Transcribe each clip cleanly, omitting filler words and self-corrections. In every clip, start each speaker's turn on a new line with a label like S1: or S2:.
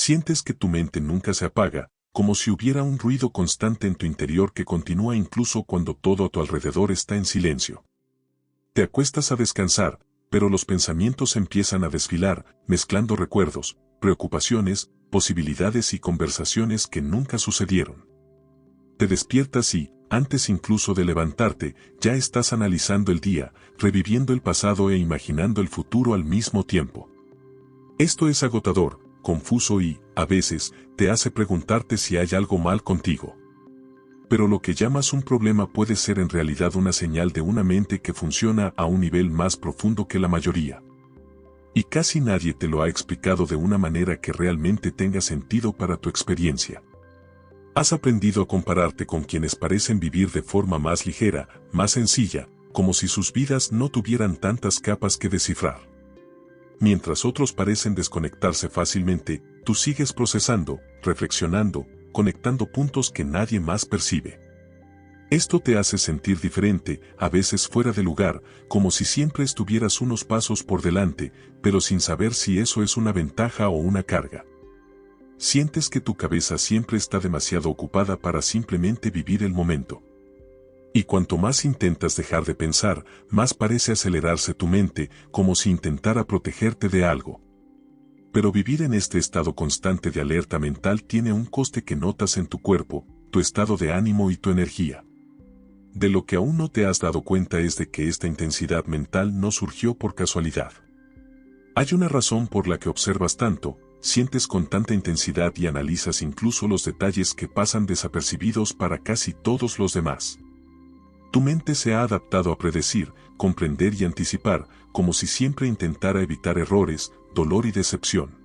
S1: Sientes que tu mente nunca se apaga, como si hubiera un ruido constante en tu interior que continúa incluso cuando todo a tu alrededor está en silencio. Te acuestas a descansar, pero los pensamientos empiezan a desfilar, mezclando recuerdos, preocupaciones, posibilidades y conversaciones que nunca sucedieron. Te despiertas y, antes incluso de levantarte, ya estás analizando el día, reviviendo el pasado e imaginando el futuro al mismo tiempo. Esto es agotador, confuso y, a veces, te hace preguntarte si hay algo mal contigo. Pero lo que llamas un problema puede ser en realidad una señal de una mente que funciona a un nivel más profundo que la mayoría. Y casi nadie te lo ha explicado de una manera que realmente tenga sentido para tu experiencia. Has aprendido a compararte con quienes parecen vivir de forma más ligera, más sencilla, como si sus vidas no tuvieran tantas capas que descifrar. Mientras otros parecen desconectarse fácilmente, tú sigues procesando, reflexionando, conectando puntos que nadie más percibe. Esto te hace sentir diferente, a veces fuera de lugar, como si siempre estuvieras unos pasos por delante, pero sin saber si eso es una ventaja o una carga. Sientes que tu cabeza siempre está demasiado ocupada para simplemente vivir el momento. Y cuanto más intentas dejar de pensar, más parece acelerarse tu mente, como si intentara protegerte de algo. Pero vivir en este estado constante de alerta mental tiene un coste que notas en tu cuerpo, tu estado de ánimo y tu energía. De lo que aún no te has dado cuenta es de que esta intensidad mental no surgió por casualidad. Hay una razón por la que observas tanto, sientes con tanta intensidad y analizas incluso los detalles que pasan desapercibidos para casi todos los demás. Tu mente se ha adaptado a predecir, comprender y anticipar, como si siempre intentara evitar errores, dolor y decepción.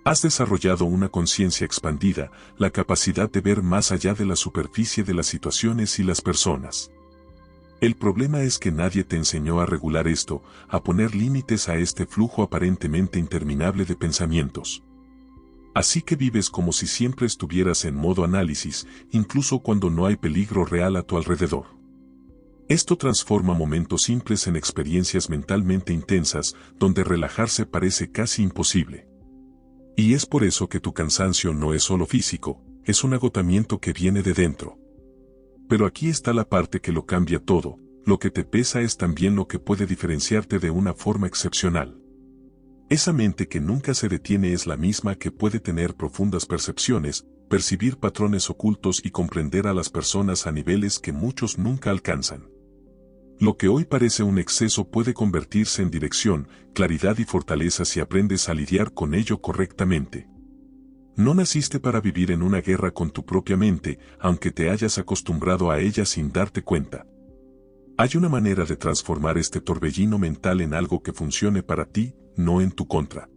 S1: Has desarrollado una conciencia expandida, la capacidad de ver más allá de la superficie de las situaciones y las personas. El problema es que nadie te enseñó a regular esto, a poner límites a este flujo aparentemente interminable de pensamientos. Así que vives como si siempre estuvieras en modo análisis, incluso cuando no hay peligro real a tu alrededor. Esto transforma momentos simples en experiencias mentalmente intensas, donde relajarse parece casi imposible. Y es por eso que tu cansancio no es solo físico, es un agotamiento que viene de dentro. Pero aquí está la parte que lo cambia todo, lo que te pesa es también lo que puede diferenciarte de una forma excepcional. Esa mente que nunca se detiene es la misma que puede tener profundas percepciones, percibir patrones ocultos y comprender a las personas a niveles que muchos nunca alcanzan. Lo que hoy parece un exceso puede convertirse en dirección, claridad y fortaleza si aprendes a lidiar con ello correctamente. No naciste para vivir en una guerra con tu propia mente, aunque te hayas acostumbrado a ella sin darte cuenta. Hay una manera de transformar este torbellino mental en algo que funcione para ti, no en tu contra.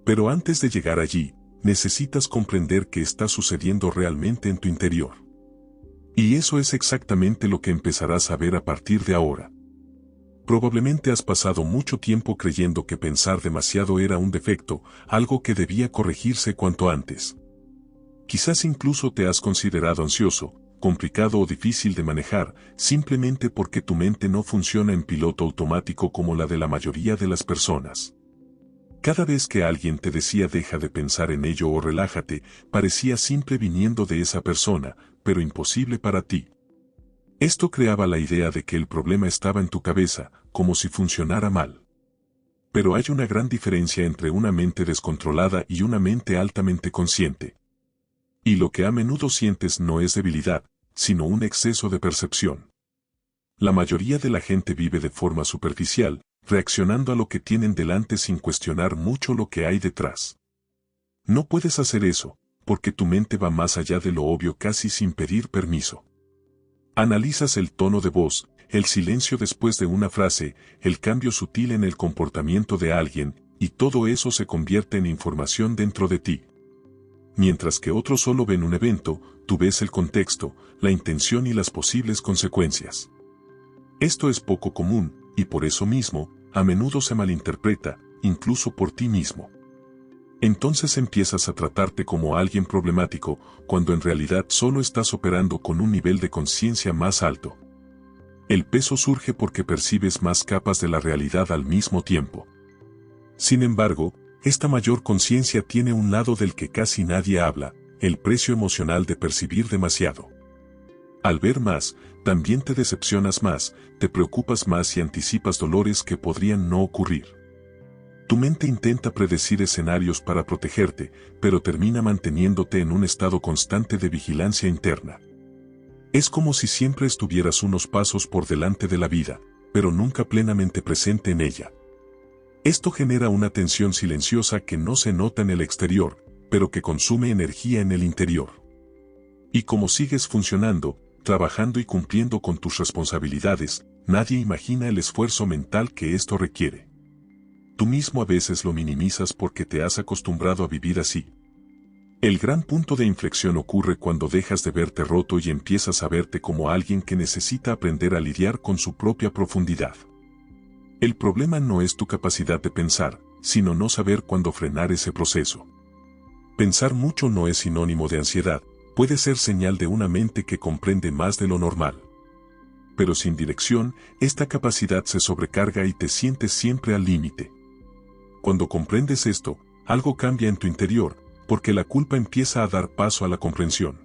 S1: Pero antes de llegar allí, necesitas comprender qué está sucediendo realmente en tu interior. Y eso es exactamente lo que empezarás a ver a partir de ahora. Probablemente has pasado mucho tiempo creyendo que pensar demasiado era un defecto, algo que debía corregirse cuanto antes. Quizás incluso te has considerado ansioso, complicado o difícil de manejar, simplemente porque tu mente no funciona en piloto automático como la de la mayoría de las personas. Cada vez que alguien te decía deja de pensar en ello o relájate, parecía simple viniendo de esa persona, pero imposible para ti. Esto creaba la idea de que el problema estaba en tu cabeza, como si funcionara mal. Pero hay una gran diferencia entre una mente descontrolada y una mente altamente consciente. Y lo que a menudo sientes no es debilidad, sino un exceso de percepción. La mayoría de la gente vive de forma superficial, reaccionando a lo que tienen delante sin cuestionar mucho lo que hay detrás. No puedes hacer eso, porque tu mente va más allá de lo obvio casi sin pedir permiso. Analizas el tono de voz, el silencio después de una frase, el cambio sutil en el comportamiento de alguien, y todo eso se convierte en información dentro de ti. Mientras que otros solo ven un evento, tú ves el contexto, la intención y las posibles consecuencias. Esto es poco común, y por eso mismo, a menudo se malinterpreta, incluso por ti mismo. Entonces empiezas a tratarte como alguien problemático, cuando en realidad solo estás operando con un nivel de conciencia más alto. El peso surge porque percibes más capas de la realidad al mismo tiempo. Sin embargo, Esta mayor conciencia tiene un lado del que casi nadie habla, el precio emocional de percibir demasiado. Al ver más, también te decepcionas más, te preocupas más y anticipas dolores que podrían no ocurrir. Tu mente intenta predecir escenarios para protegerte, pero termina manteniéndote en un estado constante de vigilancia interna. Es como si siempre estuvieras unos pasos por delante de la vida, pero nunca plenamente presente en ella. Esto genera una tensión silenciosa que no se nota en el exterior, pero que consume energía en el interior. Y como sigues funcionando, trabajando y cumpliendo con tus responsabilidades, nadie imagina el esfuerzo mental que esto requiere. Tú mismo a veces lo minimizas porque te has acostumbrado a vivir así. El gran punto de inflexión ocurre cuando dejas de verte roto y empiezas a verte como alguien que necesita aprender a lidiar con su propia profundidad. El problema no es tu capacidad de pensar, sino no saber cuándo frenar ese proceso. Pensar mucho no es sinónimo de ansiedad, puede ser señal de una mente que comprende más de lo normal. Pero sin dirección, esta capacidad se sobrecarga y te sientes siempre al límite. Cuando comprendes esto, algo cambia en tu interior, porque la culpa empieza a dar paso a la comprensión.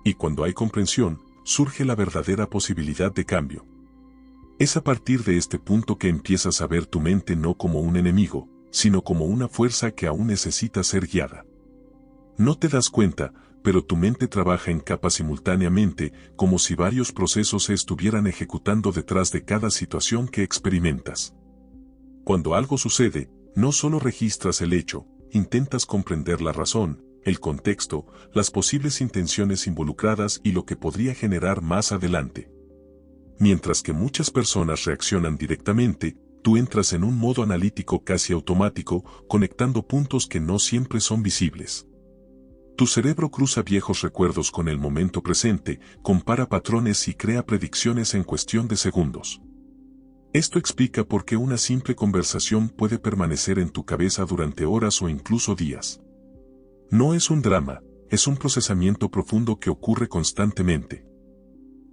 S1: Y cuando hay comprensión, surge la verdadera posibilidad de cambio. Es a partir de este punto que empiezas a ver tu mente no como un enemigo, sino como una fuerza que aún necesita ser guiada. No te das cuenta, pero tu mente trabaja en capas simultáneamente, como si varios procesos se estuvieran ejecutando detrás de cada situación que experimentas. Cuando algo sucede, no solo registras el hecho, intentas comprender la razón, el contexto, las posibles intenciones involucradas y lo que podría generar más adelante. Mientras que muchas personas reaccionan directamente, tú entras en un modo analítico casi automático, conectando puntos que no siempre son visibles. Tu cerebro cruza viejos recuerdos con el momento presente, compara patrones y crea predicciones en cuestión de segundos. Esto explica por qué una simple conversación puede permanecer en tu cabeza durante horas o incluso días. No es un drama, es un procesamiento profundo que ocurre constantemente.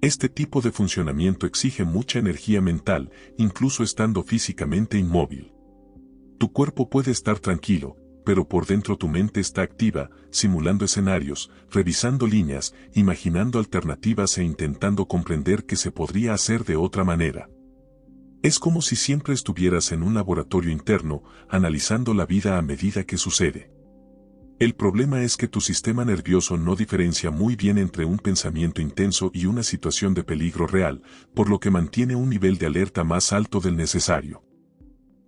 S1: Este tipo de funcionamiento exige mucha energía mental, incluso estando físicamente inmóvil. Tu cuerpo puede estar tranquilo, pero por dentro tu mente está activa, simulando escenarios, revisando líneas, imaginando alternativas e intentando comprender qué se podría hacer de otra manera. Es como si siempre estuvieras en un laboratorio interno, analizando la vida a medida que sucede. El problema es que tu sistema nervioso no diferencia muy bien entre un pensamiento intenso y una situación de peligro real, por lo que mantiene un nivel de alerta más alto del necesario.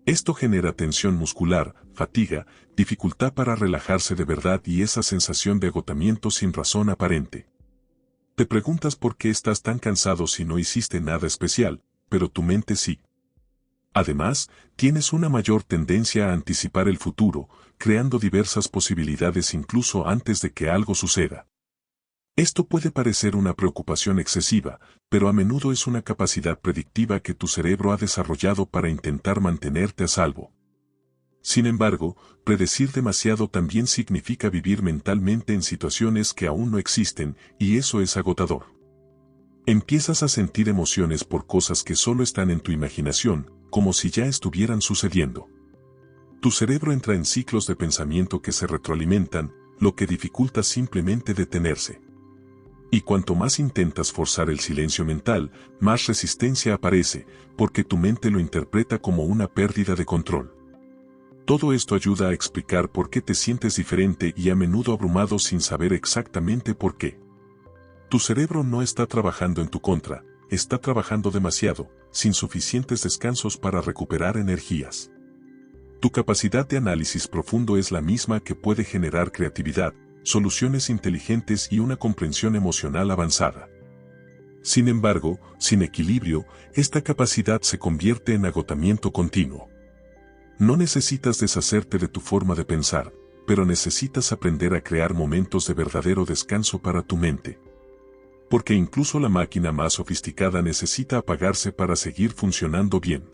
S1: Esto genera tensión muscular, fatiga, dificultad para relajarse de verdad y esa sensación de agotamiento sin razón aparente. Te preguntas por qué estás tan cansado si no hiciste nada especial, pero tu mente sí. Además, tienes una mayor tendencia a anticipar el futuro, creando diversas posibilidades incluso antes de que algo suceda. Esto puede parecer una preocupación excesiva, pero a menudo es una capacidad predictiva que tu cerebro ha desarrollado para intentar mantenerte a salvo. Sin embargo, predecir demasiado también significa vivir mentalmente en situaciones que aún no existen, y eso es agotador. Empiezas a sentir emociones por cosas que solo están en tu imaginación, como si ya estuvieran sucediendo. Tu cerebro entra en ciclos de pensamiento que se retroalimentan, lo que dificulta simplemente detenerse. Y cuanto más intentas forzar el silencio mental, más resistencia aparece, porque tu mente lo interpreta como una pérdida de control. Todo esto ayuda a explicar por qué te sientes diferente y a menudo abrumado sin saber exactamente por qué. Tu cerebro no está trabajando en tu contra, está trabajando demasiado, sin suficientes descansos para recuperar energías. Tu capacidad de análisis profundo es la misma que puede generar creatividad, soluciones inteligentes y una comprensión emocional avanzada. Sin embargo, sin equilibrio, esta capacidad se convierte en agotamiento continuo. No necesitas deshacerte de tu forma de pensar, pero necesitas aprender a crear momentos de verdadero descanso para tu mente. Porque incluso la máquina más sofisticada necesita apagarse para seguir funcionando bien.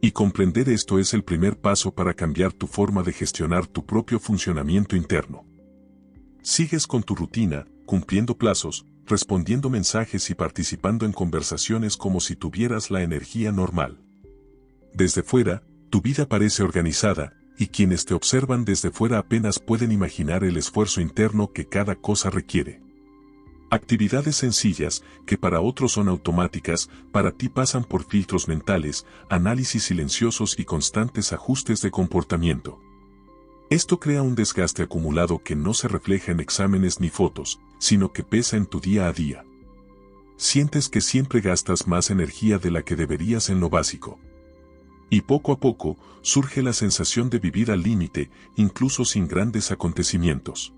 S1: Y comprender esto es el primer paso para cambiar tu forma de gestionar tu propio funcionamiento interno. Sigues con tu rutina, cumpliendo plazos, respondiendo mensajes y participando en conversaciones como si tuvieras la energía normal. Desde fuera, tu vida parece organizada, y quienes te observan desde fuera apenas pueden imaginar el esfuerzo interno que cada cosa requiere. Actividades sencillas, que para otros son automáticas, para ti pasan por filtros mentales, análisis silenciosos y constantes ajustes de comportamiento. Esto crea un desgaste acumulado que no se refleja en exámenes ni fotos, sino que pesa en tu día a día. Sientes que siempre gastas más energía de la que deberías en lo básico. Y poco a poco, surge la sensación de vivir al límite, incluso sin grandes acontecimientos.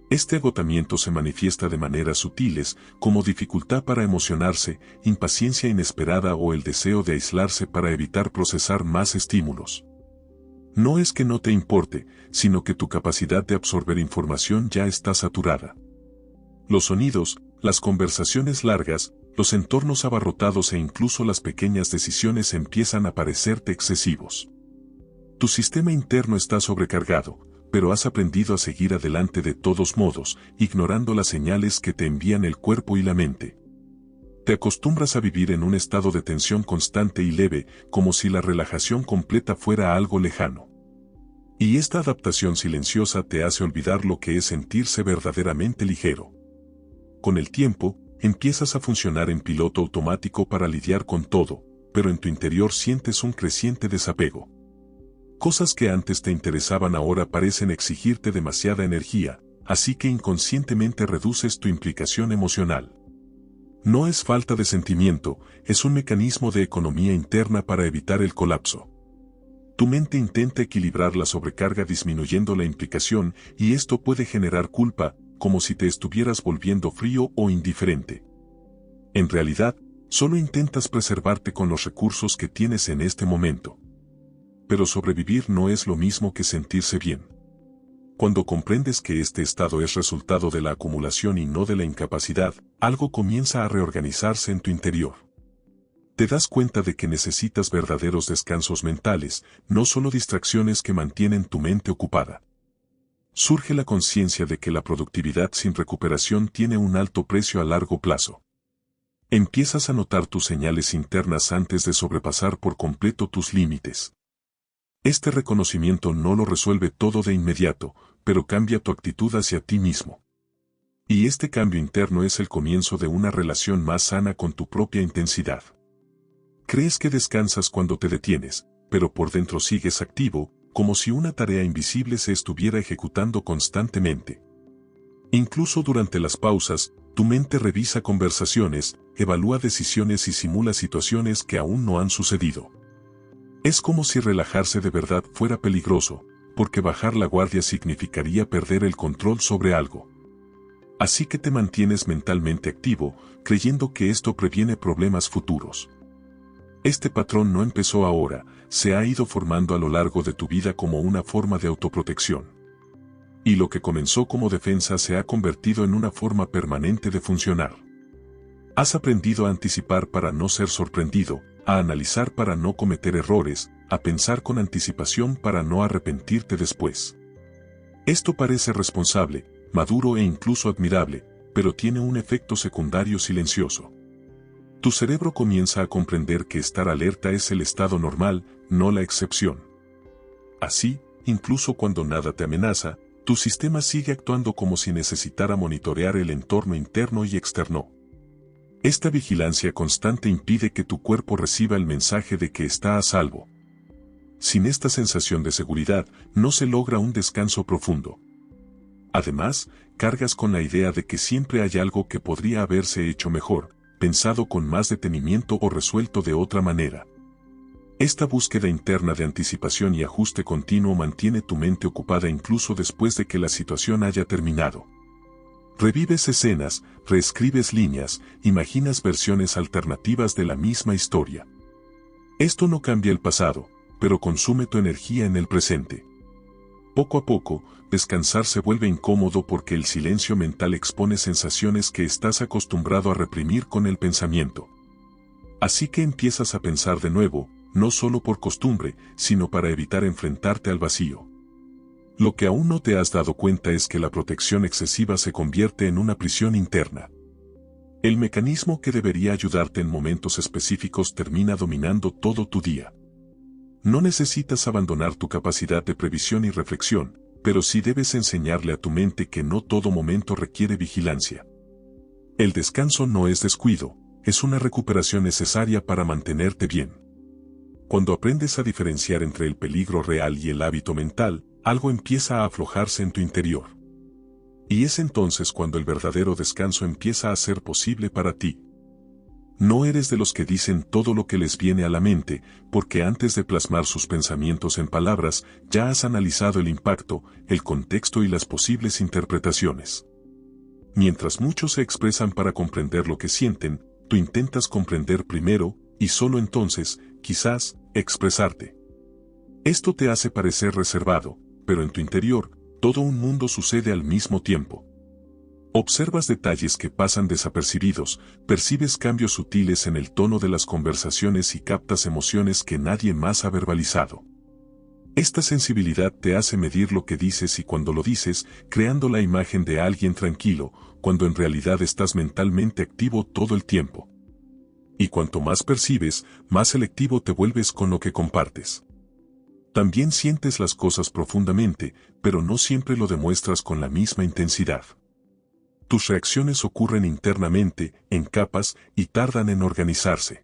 S1: Este agotamiento se manifiesta de maneras sutiles, como dificultad para emocionarse, impaciencia inesperada o el deseo de aislarse para evitar procesar más estímulos. No es que no te importe, sino que tu capacidad de absorber información ya está saturada. Los sonidos, las conversaciones largas, los entornos abarrotados e incluso las pequeñas decisiones empiezan a parecerte excesivos. Tu sistema interno está sobrecargado, pero has aprendido a seguir adelante de todos modos, ignorando las señales que te envían el cuerpo y la mente. Te acostumbras a vivir en un estado de tensión constante y leve, como si la relajación completa fuera algo lejano. Y esta adaptación silenciosa te hace olvidar lo que es sentirse verdaderamente ligero. Con el tiempo, empiezas a funcionar en piloto automático para lidiar con todo, pero en tu interior sientes un creciente desapego. Cosas que antes te interesaban ahora parecen exigirte demasiada energía, así que inconscientemente reduces tu implicación emocional. No es falta de sentimiento, es un mecanismo de economía interna para evitar el colapso. Tu mente intenta equilibrar la sobrecarga disminuyendo la implicación y esto puede generar culpa, como si te estuvieras volviendo frío o indiferente. En realidad, solo intentas preservarte con los recursos que tienes en este momento. Pero sobrevivir no es lo mismo que sentirse bien. Cuando comprendes que este estado es resultado de la acumulación y no de la incapacidad, algo comienza a reorganizarse en tu interior. Te das cuenta de que necesitas verdaderos descansos mentales, no solo distracciones que mantienen tu mente ocupada. Surge la conciencia de que la productividad sin recuperación tiene un alto precio a largo plazo. Empiezas a notar tus señales internas antes de sobrepasar por completo tus límites. Este reconocimiento no lo resuelve todo de inmediato, pero cambia tu actitud hacia ti mismo. Y este cambio interno es el comienzo de una relación más sana con tu propia intensidad. Crees que descansas cuando te detienes, pero por dentro sigues activo, como si una tarea invisible se estuviera ejecutando constantemente. Incluso durante las pausas, tu mente revisa conversaciones, evalúa decisiones y simula situaciones que aún no han sucedido. Es como si relajarse de verdad fuera peligroso, porque bajar la guardia significaría perder el control sobre algo. Así que te mantienes mentalmente activo, creyendo que esto previene problemas futuros. Este patrón no empezó ahora, se ha ido formando a lo largo de tu vida como una forma de autoprotección. Y lo que comenzó como defensa se ha convertido en una forma permanente de funcionar. Has aprendido a anticipar para no ser sorprendido, a analizar para no cometer errores, a pensar con anticipación para no arrepentirte después. Esto parece responsable, maduro e incluso admirable, pero tiene un efecto secundario silencioso. Tu cerebro comienza a comprender que estar alerta es el estado normal, no la excepción. Así, incluso cuando nada te amenaza, tu sistema sigue actuando como si necesitara monitorear el entorno interno y externo. Esta vigilancia constante impide que tu cuerpo reciba el mensaje de que está a salvo. Sin esta sensación de seguridad, no se logra un descanso profundo. Además, cargas con la idea de que siempre hay algo que podría haberse hecho mejor, pensado con más detenimiento o resuelto de otra manera. Esta búsqueda interna de anticipación y ajuste continuo mantiene tu mente ocupada incluso después de que la situación haya terminado. Revives escenas, reescribes líneas, imaginas versiones alternativas de la misma historia. Esto no cambia el pasado, pero consume tu energía en el presente. Poco a poco, descansar se vuelve incómodo porque el silencio mental expone sensaciones que estás acostumbrado a reprimir con el pensamiento. Así que empiezas a pensar de nuevo, no solo por costumbre, sino para evitar enfrentarte al vacío. Lo que aún no te has dado cuenta es que la protección excesiva se convierte en una prisión interna. El mecanismo que debería ayudarte en momentos específicos termina dominando todo tu día. No necesitas abandonar tu capacidad de previsión y reflexión, pero sí debes enseñarle a tu mente que no todo momento requiere vigilancia. El descanso no es descuido, es una recuperación necesaria para mantenerte bien. Cuando aprendes a diferenciar entre el peligro real y el hábito mental, algo empieza a aflojarse en tu interior. Y es entonces cuando el verdadero descanso empieza a ser posible para ti. No eres de los que dicen todo lo que les viene a la mente, porque antes de plasmar sus pensamientos en palabras, ya has analizado el impacto, el contexto y las posibles interpretaciones. Mientras muchos se expresan para comprender lo que sienten, tú intentas comprender primero, y solo entonces, quizás, expresarte. Esto te hace parecer reservado, pero en tu interior, todo un mundo sucede al mismo tiempo. Observas detalles que pasan desapercibidos, percibes cambios sutiles en el tono de las conversaciones y captas emociones que nadie más ha verbalizado. Esta sensibilidad te hace medir lo que dices y cuando lo dices, creando la imagen de alguien tranquilo, cuando en realidad estás mentalmente activo todo el tiempo. Y cuanto más percibes, más selectivo te vuelves con lo que compartes. También sientes las cosas profundamente, pero no siempre lo demuestras con la misma intensidad. Tus reacciones ocurren internamente, en capas, y tardan en organizarse.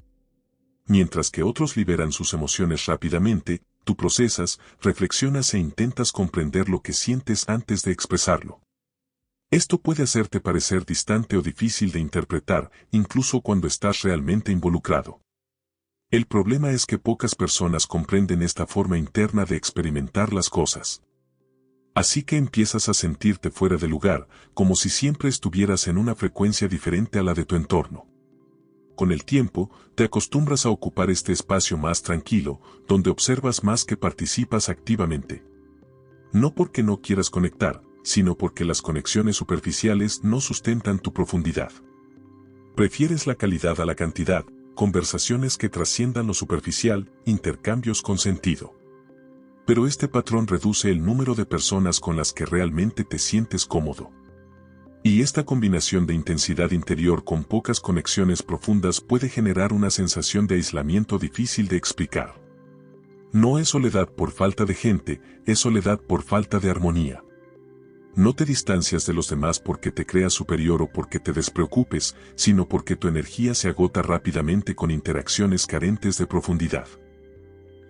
S1: Mientras que otros liberan sus emociones rápidamente, tú procesas, reflexionas e intentas comprender lo que sientes antes de expresarlo. Esto puede hacerte parecer distante o difícil de interpretar, incluso cuando estás realmente involucrado. El problema es que pocas personas comprenden esta forma interna de experimentar las cosas. Así que empiezas a sentirte fuera de lugar, como si siempre estuvieras en una frecuencia diferente a la de tu entorno. Con el tiempo, te acostumbras a ocupar este espacio más tranquilo, donde observas más que participas activamente. No porque no quieras conectar, sino porque las conexiones superficiales no sustentan tu profundidad. Prefieres la calidad a la cantidad, conversaciones que trasciendan lo superficial, intercambios con sentido. Pero este patrón reduce el número de personas con las que realmente te sientes cómodo. Y esta combinación de intensidad interior con pocas conexiones profundas puede generar una sensación de aislamiento difícil de explicar. No es soledad por falta de gente, es soledad por falta de armonía. No te distancias de los demás porque te creas superior o porque te despreocupes, sino porque tu energía se agota rápidamente con interacciones carentes de profundidad.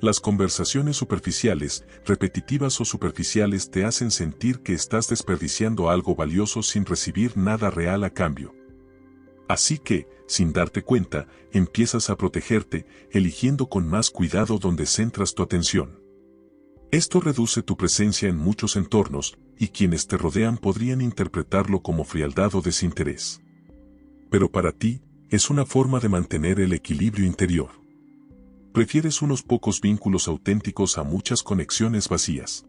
S1: Las conversaciones superficiales, repetitivas o superficiales te hacen sentir que estás desperdiciando algo valioso sin recibir nada real a cambio. Así que, sin darte cuenta, empiezas a protegerte, eligiendo con más cuidado dónde centras tu atención. Esto reduce tu presencia en muchos entornos, y quienes te rodean podrían interpretarlo como frialdad o desinterés. Pero para ti, es una forma de mantener el equilibrio interior. Prefieres unos pocos vínculos auténticos a muchas conexiones vacías.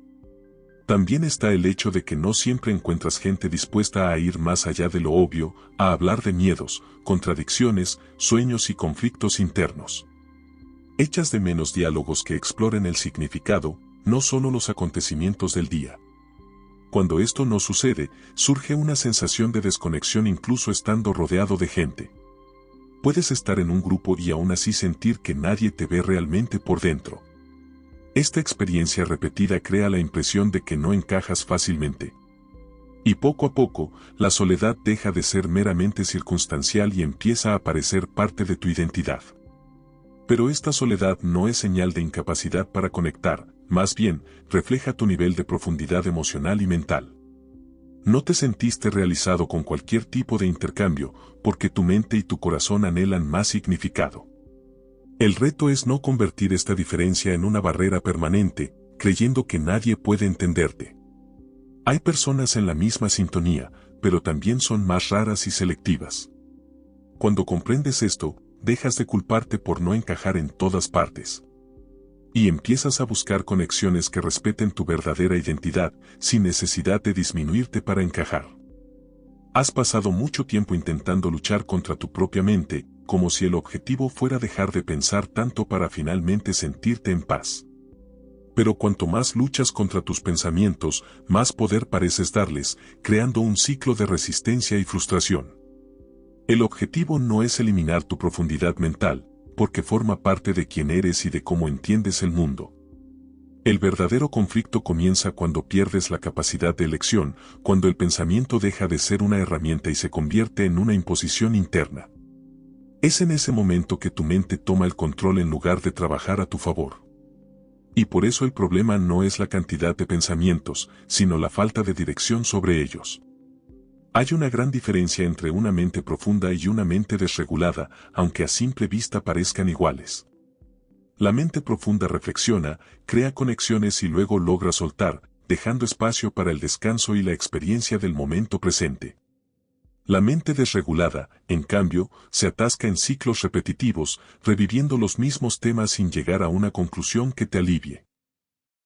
S1: También está el hecho de que no siempre encuentras gente dispuesta a ir más allá de lo obvio, a hablar de miedos, contradicciones, sueños y conflictos internos. Echas de menos diálogos que exploren el significado, no solo los acontecimientos del día. Cuando esto no sucede, surge una sensación de desconexión incluso estando rodeado de gente. Puedes estar en un grupo y aún así sentir que nadie te ve realmente por dentro. Esta experiencia repetida crea la impresión de que no encajas fácilmente. Y poco a poco, la soledad deja de ser meramente circunstancial y empieza a parecer parte de tu identidad. Pero esta soledad no es señal de incapacidad para conectar, más bien, refleja tu nivel de profundidad emocional y mental. No te sentiste realizado con cualquier tipo de intercambio, porque tu mente y tu corazón anhelan más significado. El reto es no convertir esta diferencia en una barrera permanente, creyendo que nadie puede entenderte. Hay personas en la misma sintonía, pero también son más raras y selectivas. Cuando comprendes esto, dejas de culparte por no encajar en todas partes. Y empiezas a buscar conexiones que respeten tu verdadera identidad, sin necesidad de disminuirte para encajar. Has pasado mucho tiempo intentando luchar contra tu propia mente, como si el objetivo fuera dejar de pensar tanto para finalmente sentirte en paz. Pero cuanto más luchas contra tus pensamientos, más poder pareces darles, creando un ciclo de resistencia y frustración. El objetivo no es eliminar tu profundidad mental, porque forma parte de quién eres y de cómo entiendes el mundo. El verdadero conflicto comienza cuando pierdes la capacidad de elección, cuando el pensamiento deja de ser una herramienta y se convierte en una imposición interna. Es en ese momento que tu mente toma el control en lugar de trabajar a tu favor. Y por eso el problema no es la cantidad de pensamientos, sino la falta de dirección sobre ellos. Hay una gran diferencia entre una mente profunda y una mente desregulada, aunque a simple vista parezcan iguales. La mente profunda reflexiona, crea conexiones y luego logra soltar, dejando espacio para el descanso y la experiencia del momento presente. La mente desregulada, en cambio, se atasca en ciclos repetitivos, reviviendo los mismos temas sin llegar a una conclusión que te alivie.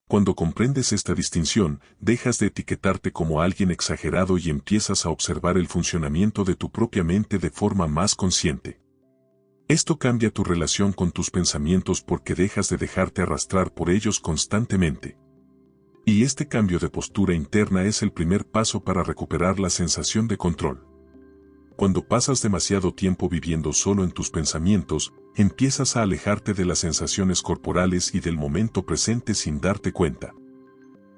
S1: Cuando comprendes esta distinción, dejas de etiquetarte como alguien exagerado y empiezas a observar el funcionamiento de tu propia mente de forma más consciente. Esto cambia tu relación con tus pensamientos porque dejas de dejarte arrastrar por ellos constantemente. Y este cambio de postura interna es el primer paso para recuperar la sensación de control. Cuando pasas demasiado tiempo viviendo solo en tus pensamientos, empiezas a alejarte de las sensaciones corporales y del momento presente sin darte cuenta.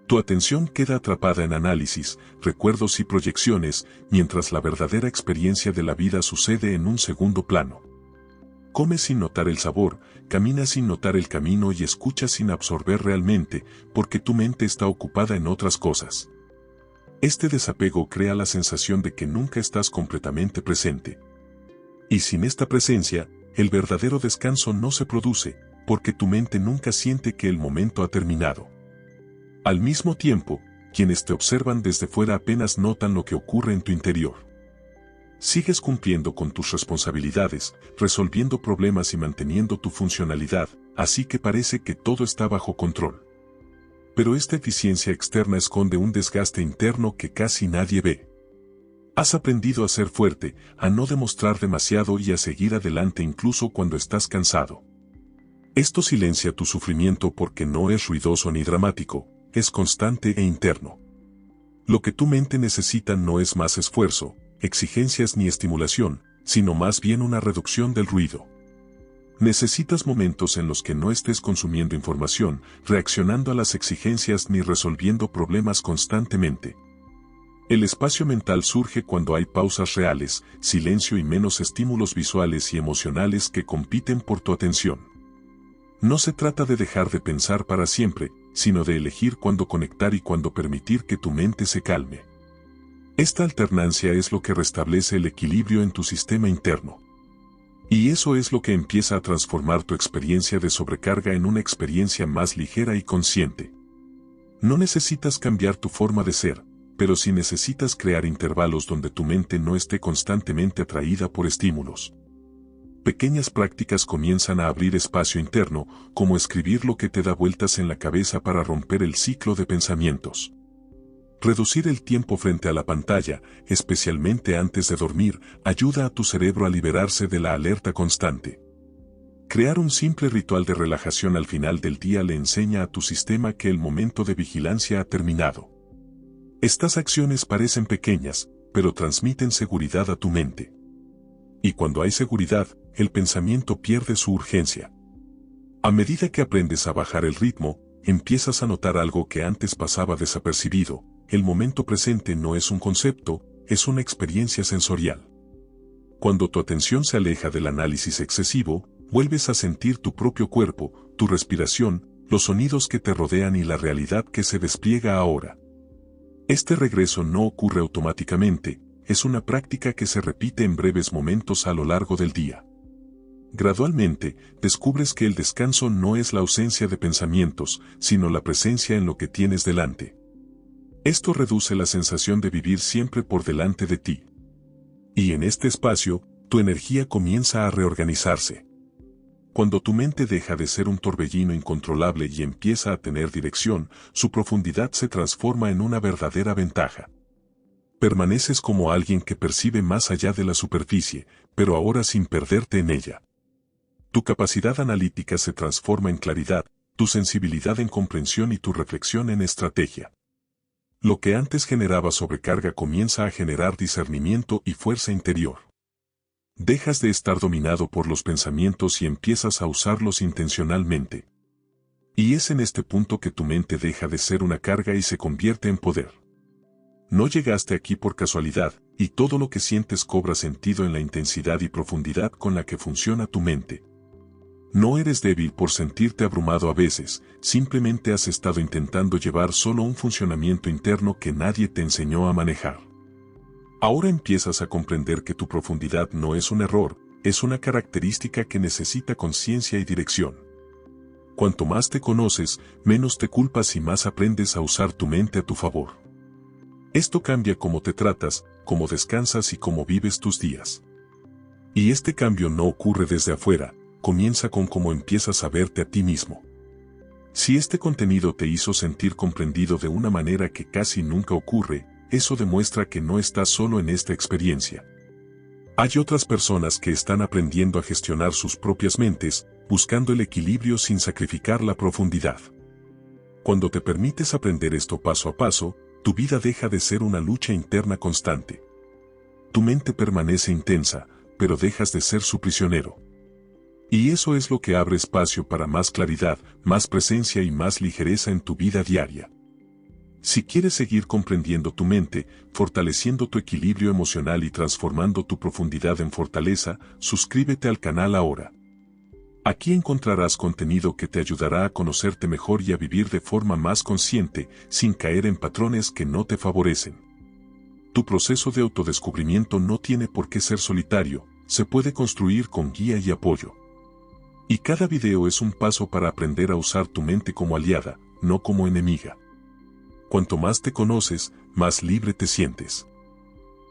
S1: Tu atención queda atrapada en análisis, recuerdos y proyecciones, mientras la verdadera experiencia de la vida sucede en un segundo plano. Comes sin notar el sabor, caminas sin notar el camino y escuchas sin absorber realmente, porque tu mente está ocupada en otras cosas. Este desapego crea la sensación de que nunca estás completamente presente. Y sin esta presencia, el verdadero descanso no se produce, porque tu mente nunca siente que el momento ha terminado. Al mismo tiempo, quienes te observan desde fuera apenas notan lo que ocurre en tu interior. Sigues cumpliendo con tus responsabilidades, resolviendo problemas y manteniendo tu funcionalidad, así que parece que todo está bajo control. Pero esta eficiencia externa esconde un desgaste interno que casi nadie ve. Has aprendido a ser fuerte, a no demostrar demasiado y a seguir adelante incluso cuando estás cansado. Esto silencia tu sufrimiento porque no es ruidoso ni dramático, es constante e interno. Lo que tu mente necesita no es más esfuerzo, exigencias ni estimulación, sino más bien una reducción del ruido. Necesitas momentos en los que no estés consumiendo información, reaccionando a las exigencias ni resolviendo problemas constantemente. El espacio mental surge cuando hay pausas reales, silencio y menos estímulos visuales y emocionales que compiten por tu atención. No se trata de dejar de pensar para siempre, sino de elegir cuándo conectar y cuándo permitir que tu mente se calme. Esta alternancia es lo que restablece el equilibrio en tu sistema interno. Y eso es lo que empieza a transformar tu experiencia de sobrecarga en una experiencia más ligera y consciente. No necesitas cambiar tu forma de ser, pero sí necesitas crear intervalos donde tu mente no esté constantemente atraída por estímulos. Pequeñas prácticas comienzan a abrir espacio interno, como escribir lo que te da vueltas en la cabeza para romper el ciclo de pensamientos. Reducir el tiempo frente a la pantalla, especialmente antes de dormir, ayuda a tu cerebro a liberarse de la alerta constante. Crear un simple ritual de relajación al final del día le enseña a tu sistema que el momento de vigilancia ha terminado. Estas acciones parecen pequeñas, pero transmiten seguridad a tu mente. Y cuando hay seguridad, el pensamiento pierde su urgencia. A medida que aprendes a bajar el ritmo, empiezas a notar algo que antes pasaba desapercibido. El momento presente no es un concepto, es una experiencia sensorial. Cuando tu atención se aleja del análisis excesivo, vuelves a sentir tu propio cuerpo, tu respiración, los sonidos que te rodean y la realidad que se despliega ahora. Este regreso no ocurre automáticamente, es una práctica que se repite en breves momentos a lo largo del día. Gradualmente, descubres que el descanso no es la ausencia de pensamientos, sino la presencia en lo que tienes delante. Esto reduce la sensación de vivir siempre por delante de ti. Y en este espacio, tu energía comienza a reorganizarse. Cuando tu mente deja de ser un torbellino incontrolable y empieza a tener dirección, su profundidad se transforma en una verdadera ventaja. Permaneces como alguien que percibe más allá de la superficie, pero ahora sin perderte en ella. Tu capacidad analítica se transforma en claridad, tu sensibilidad en comprensión y tu reflexión en estrategia. Lo que antes generaba sobrecarga comienza a generar discernimiento y fuerza interior. Dejas de estar dominado por los pensamientos y empiezas a usarlos intencionalmente. Y es en este punto que tu mente deja de ser una carga y se convierte en poder. No llegaste aquí por casualidad, y todo lo que sientes cobra sentido en la intensidad y profundidad con la que funciona tu mente. No eres débil por sentirte abrumado a veces, simplemente has estado intentando llevar solo un funcionamiento interno que nadie te enseñó a manejar. Ahora empiezas a comprender que tu profundidad no es un error, es una característica que necesita conciencia y dirección. Cuanto más te conoces, menos te culpas y más aprendes a usar tu mente a tu favor. Esto cambia cómo te tratas, cómo descansas y cómo vives tus días. Y este cambio no ocurre desde afuera, comienza con cómo empiezas a verte a ti mismo. Si este contenido te hizo sentir comprendido de una manera que casi nunca ocurre, eso demuestra que no estás solo en esta experiencia. Hay otras personas que están aprendiendo a gestionar sus propias mentes, buscando el equilibrio sin sacrificar la profundidad. Cuando te permites aprender esto paso a paso, tu vida deja de ser una lucha interna constante. Tu mente permanece intensa, pero dejas de ser su prisionero. Y eso es lo que abre espacio para más claridad, más presencia y más ligereza en tu vida diaria. Si quieres seguir comprendiendo tu mente, fortaleciendo tu equilibrio emocional y transformando tu profundidad en fortaleza, suscríbete al canal ahora. Aquí encontrarás contenido que te ayudará a conocerte mejor y a vivir de forma más consciente, sin caer en patrones que no te favorecen. Tu proceso de autodescubrimiento no tiene por qué ser solitario, se puede construir con guía y apoyo. Y cada video es un paso para aprender a usar tu mente como aliada, no como enemiga. Cuanto más te conoces, más libre te sientes.